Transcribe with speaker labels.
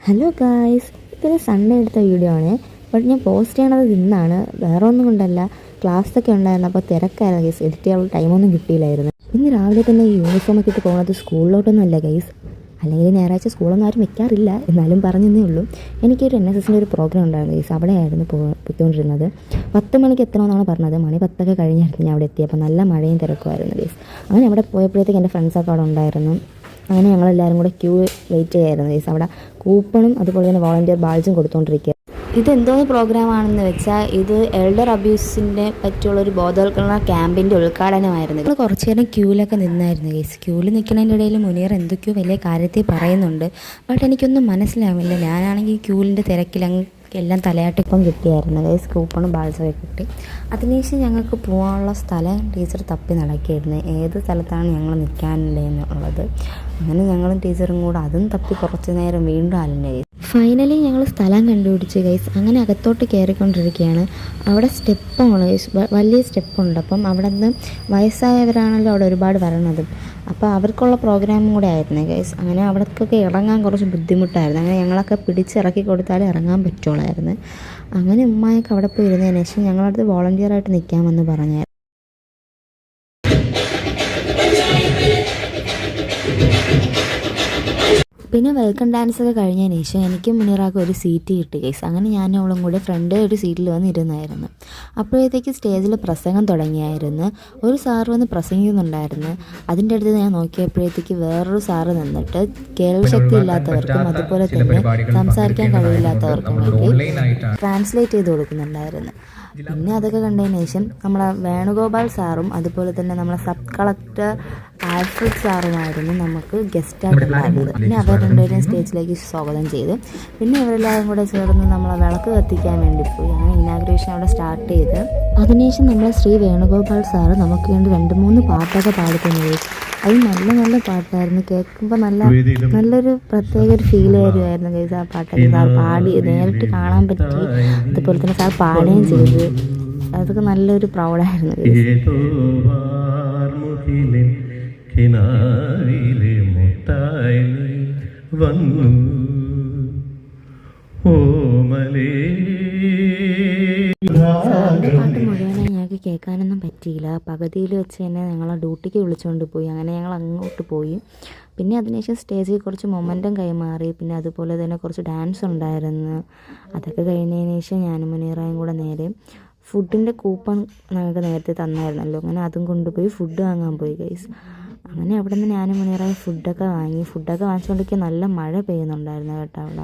Speaker 1: Hello guys, ഇതൊരു Sunday എടുത്ത video ആണ്. ബട്ട് ഞാൻ പോസ്റ്റ് ചെയ്യണത് ഇന്നാണ്. വേറെ ഒന്നും കൊണ്ടല്ല, ക്ലാസ്സൊക്കെ ഉണ്ടായിരുന്നു. അപ്പോൾ തിരക്കായിരുന്നു ഗൈസ്, എഡിറ്റ് ചെയ്യാനുള്ള ടൈമൊന്നും കിട്ടിയില്ലായിരുന്നു. ഇന്ന് രാവിലെ തന്നെ ഈ യൂണിഫോമൊക്കെ ഇട്ട് പോകുന്നത് സ്കൂളിലോട്ടൊന്നും അല്ല ഗൈസ്. അല്ലെങ്കിൽ ഞായറാഴ്ച സ്കൂളൊന്നും ആരും വെക്കാറില്ല, എന്നാലും പറഞ്ഞതേ ഉള്ളൂ. എനിക്കൊരു NSSൻ്റെ ഒരു പ്രോഗ്രാം ഉണ്ടായിരുന്നു ഗൈസ്. അവിടെയായിരുന്നു പോയിക്കൊണ്ടിരുന്നത്. 10 മണിക്ക് എത്തണമെന്നാണ് പറഞ്ഞത്. മണി 10 കഴിഞ്ഞായിരുന്നു ഞാൻ അവിടെ എത്തിയപ്പോൾ. നല്ല മഴയും തിരക്കുമായിരുന്നു ഗൈസ്. അങ്ങനെ അവിടെ പോയപ്പോഴത്തേക്ക് എൻ്റെ ഫ്രണ്ട്സൊക്കെ അവിടെ ഉണ്ടായിരുന്നു. അങ്ങനെ ഞങ്ങളെല്ലാവരും കൂടെ ക്യൂ വെയിറ്റ് ചെയ്യായിരുന്നു ഗൈസ്. അവിടെ കൂപ്പണും അതുപോലെ തന്നെ വോളണ്ടിയർ ബാഡ്ജും കൊടുത്തുകൊണ്ടിരിക്കുക. ഇതെന്തോന്ന് പ്രോഗ്രാമാണെന്ന് വെച്ചാൽ ഇത് എൽഡർ അബ്യൂസിനെ പറ്റിയുള്ളൊരു ബോധവൽക്കരണ ക്യാമ്പിൻ്റെ ഉദ്ഘാടനമായിരുന്നു. നമ്മൾ കുറച്ച് നേരം ക്യൂവിലൊക്കെ നിന്നായിരുന്നു ഗൈസ്. ക്യൂവിൽ നിൽക്കുന്നതിൻ്റെ ഇടയിൽ മുനീർ എന്തൊക്കെയോ വലിയ കാര്യത്തിൽ പറയുന്നുണ്ട്. ബട്ട് എനിക്കൊന്നും മനസ്സിലാവില്ല. ഞാനാണെങ്കിൽ ക്യൂവിൻ്റെ തിരക്കിലങ്ങ് എല്ലാം തലയാട്ടിപ്പം കിട്ടിയായിരുന്നു ഗൈസ്. കൂപ്പണും ബാൾസൊക്കെ കിട്ടി. അതിനുശേഷം ഞങ്ങൾക്ക് പോകാനുള്ള സ്ഥലം ടീച്ചർ തപ്പി നടക്കുകയായിരുന്നു. ഏത് സ്ഥലത്താണ് ഞങ്ങൾ നിൽക്കാനില്ലേ എന്നുള്ളത്. അങ്ങനെ ഞങ്ങളും ടീച്ചറും കൂടെ അതും തപ്പി കുറച്ച് നേരം വീണ്ടും അലഞ്ഞു ഗൈസ്. ഫൈനലി ഞങ്ങൾ സ്ഥലം കണ്ടുപിടിച്ച് ഗൈസ്. അങ്ങനെ അകത്തോട്ട് കയറിക്കൊണ്ടിരിക്കുകയാണ്. അവിടെ സ്റ്റെപ്പാണ് ഗൈസ്, വലിയ സ്റ്റെപ്പുണ്ട്. അപ്പം അവിടെ നിന്ന് വയസ്സായവരാണല്ലോ അവിടെ ഒരുപാട് വരണത്. അപ്പോൾ അവർക്കുള്ള പ്രോഗ്രാമും കൂടെ ആയിരുന്നു ഗൈസ്. അങ്ങനെ അവിടേക്കൊക്കെ ഇറങ്ങാൻ കുറച്ച് ബുദ്ധിമുട്ടായിരുന്നു. അങ്ങനെ ഞങ്ങളൊക്കെ പിടിച്ചിറക്കി കൊടുത്താലേ ഇറങ്ങാൻ പറ്റുള്ളായിരുന്നു. അങ്ങനെ ഉമ്മായൊക്കെ അവിടെ പോയി ഇരുന്നതിന് ശേഷം ഞങ്ങളടുത്ത് വോളണ്ടിയറായിട്ട് നിൽക്കാമെന്ന് പറഞ്ഞായിരുന്നു. പിന്നെ വെൽക്കം ഡാൻസൊക്കെ കഴിഞ്ഞതിന് ശേഷം എനിക്കും മുനീറാക്കും ഒരു സീറ്റ് കിട്ടി ഗൈസ്. അങ്ങനെ ഞാനും അവളും കൂടെ ഫ്രണ്ട് ഒരു സീറ്റിൽ വന്ന് ഇരുന്നായിരുന്നു. അപ്പോഴത്തേക്ക് സ്റ്റേജിൽ പ്രസംഗം തുടങ്ങിയായിരുന്നു. ഒരു സാറ് വന്ന് പ്രസംഗിക്കുന്നുണ്ടായിരുന്നു. അതിൻ്റെ അടുത്ത് ഞാൻ നോക്കിയപ്പോഴത്തേക്ക് വേറൊരു സാറ് നിന്നിട്ട് കേൾവിശക്തി ഇല്ലാത്തവർക്കും അതുപോലെ തന്നെ സംസാരിക്കാൻ കഴിവില്ലാത്തവർക്കും വേണ്ടി ട്രാൻസ്ലേറ്റ് ചെയ്ത് കൊടുക്കുന്നുണ്ടായിരുന്നു. പിന്നെ അതൊക്കെ കണ്ടതിന് ശേഷം നമ്മളെ വേണുഗോപാൽ സാറും അതുപോലെ തന്നെ നമ്മളെ സബ് കളക്ടർ ആൽഫ്രഡ് സാറുമായിരുന്നു നമുക്ക് ഗസ്റ്റായിട്ട് ഉണ്ടായിരുന്നത്. പിന്നെ അവർ രണ്ടുപേരും സ്റ്റേജിലേക്ക് സ്വാഗതം ചെയ്ത് പിന്നെ അവരെല്ലാവരും കൂടെ ചേർന്ന് നമ്മളെ വിളക്ക് കത്തിക്കാൻ വേണ്ടി പോയി. അങ്ങനെ ഇനാഗ്രേഷൻ അവിടെ സ്റ്റാർട്ട് ചെയ്ത് അതിനുശേഷം നമ്മളെ ശ്രീ വേണുഗോപാൽ സാറ് നമുക്ക് വേണ്ടി 2-3 പാട്ടൊക്കെ പാടിത്തന്നത്. അത് നല്ല നല്ല പാട്ടായിരുന്നു. കേൾക്കുമ്പോൾ നല്ലൊരു പ്രത്യേക ഒരു ഫീൽ വരുമായിരുന്നു ഗൈസ്. ആ പാട്ടൊക്കെ സാർ പാടി നേരിട്ട് കാണാൻ പറ്റി. അതുപോലെ തന്നെ സാർ പാടുകയും ചെയ്തു. അതൊക്കെ നല്ലൊരു പ്രൗഡായിരുന്നു ഗൈസ്. സാറിൻ്റെ പാട്ട് മുഴുവനായി ഞങ്ങൾക്ക് കേൾക്കാനൊന്നും പറ്റിയില്ല. പകുതിയിൽ വെച്ച് തന്നെ ഞങ്ങളെ ഡ്യൂട്ടിക്ക് വിളിച്ചുകൊണ്ട് പോയി. അങ്ങനെ ഞങ്ങൾ അങ്ങോട്ട് പോയി. പിന്നെ അതിനുശേഷം സ്റ്റേജിൽ കുറച്ച് മൊമെൻറ്റം കൈമാറി. പിന്നെ അതുപോലെ തന്നെ കുറച്ച് ഡാൻസ് ഉണ്ടായിരുന്നു. അതൊക്കെ കഴിഞ്ഞതിന് ശേഷം ഞാനും മുനീറായും കൂടെ നേരെ ഫുഡിൻ്റെ കൂപ്പൺ ഞങ്ങൾക്ക് നേരത്തെ തന്നായിരുന്നല്ലോ. അങ്ങനെ അതും കൊണ്ടുപോയി ഫുഡ് വാങ്ങാൻ പോയി ഗൈസ്. അങ്ങനെ അവിടെ നിന്ന് ഞാനും മുനീറായും ഫുഡൊക്കെ വാങ്ങിച്ചുകൊണ്ടിരിക്കുക. നല്ല മഴ പെയ്യുന്നുണ്ടായിരുന്നു കേട്ടോ അവിടെ.